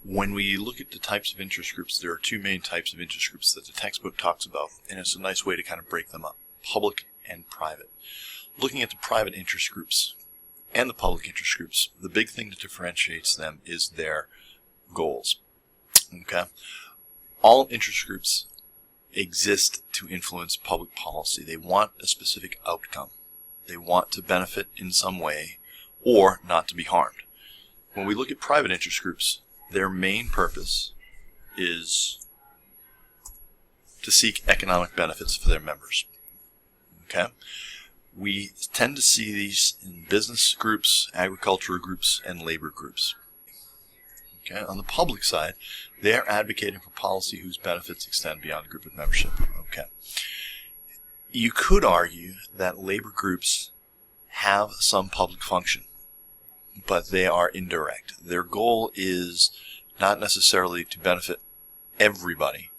When we look at the types of interest groups, there are two main types of interest groups that the textbook talks about, and it's a nice way to kind of break them up: public and private. Looking at the private interest groups and the public interest groups, the big thing that differentiates them is their goals. Okay? All interest groups exist to influence public policy. They want a specific outcome. They want to benefit in some way or not to be harmed. When we look at private interest groups, their main purpose is to seek economic benefits for their members. Okay? We tend to see these in business groups, agricultural groups, and labor groups. Okay? On the public side, they are advocating for policy whose benefits extend beyond the group of membership. Okay. You could argue that labor groups have some public function, but they are indirect. Their goal is not necessarily to benefit everybody,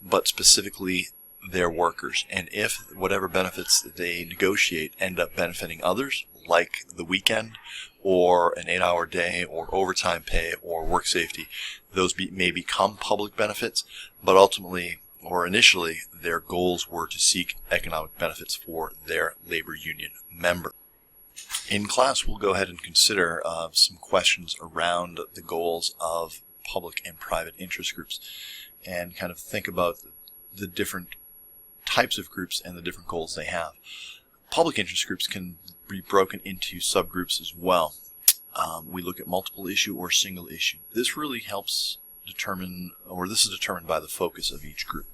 but specifically their workers. And if whatever benefits they negotiate end up benefiting others, like the weekend or an 8-hour day or overtime pay or work safety, those may become public benefits, but ultimately or initially their goals were to seek economic benefits for their labor union member. In class, we'll go ahead and consider some questions around the goals of public and private interest groups and kind of think about the different types of groups and the different goals they have. Public interest groups can be broken into subgroups as well. We look at multiple issue or single issue. This really helps determine, or this is determined by the focus of each group.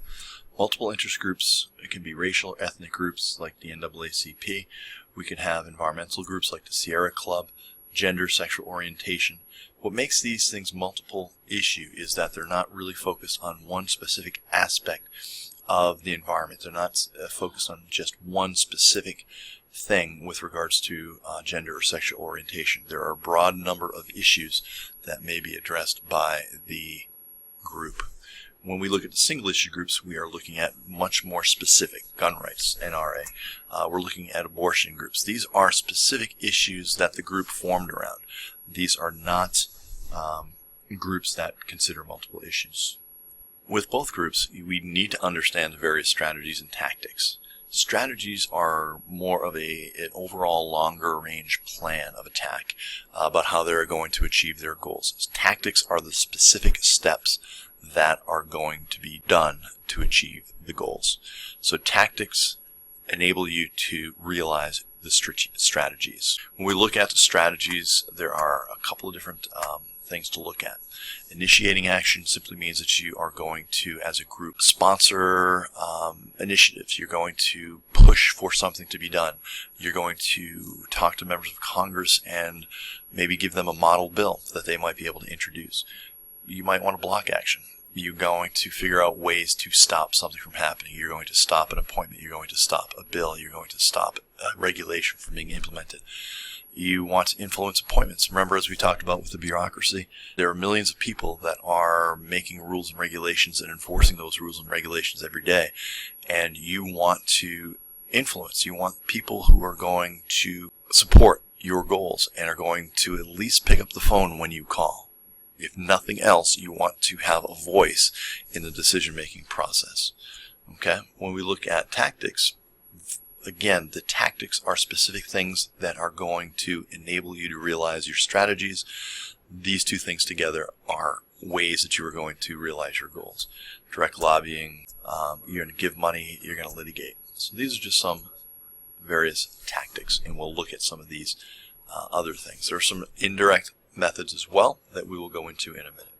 Multiple interest groups, it can be racial or ethnic groups like the NAACP. We can have environmental groups like the Sierra Club, gender, sexual orientation. What makes these things multiple issue is that they're not really focused on one specific aspect of the environment. They're not focused on just one specific thing with regards to gender or sexual orientation. There are a broad number of issues that may be addressed by the group. When we look at the single issue groups, we are looking at much more specific: gun rights, NRA. We're looking at abortion groups. These are specific issues that the group formed around. These are not groups that consider multiple issues. With both groups, we need to understand the various strategies and tactics. Strategies are more of an overall longer range plan of attack about how they're going to achieve their goals. Tactics are the specific steps that are going to be done to achieve the goals. So tactics enable you to realize the strategies. When we look at the strategies, there are a couple of different things to look at. Initiating action simply means that you are going to, as a group, sponsor initiatives. You're going to push for something to be done. You're going to talk to members of Congress and maybe give them a model bill that they might be able to introduce. You might want to block action. You're going to figure out ways to stop something from happening. You're going to stop an appointment. You're going to stop a bill. You're going to stop a regulation from being implemented. You want to influence appointments. Remember, as we talked about with the bureaucracy, there are millions of people that are making rules and regulations and enforcing those rules and regulations every day. And you want to influence. You want people who are going to support your goals and are going to at least pick up the phone when you call. If nothing else, you want to have a voice in the decision-making process. Okay? When we look at tactics, again, the tactics are specific things that are going to enable you to realize your strategies. These two things together are ways that you are going to realize your goals. Direct lobbying, you're going to give money, you're going to litigate. So these are just some various tactics, and we'll look at some of these other things. There are some indirect methods as well that we will go into in a minute.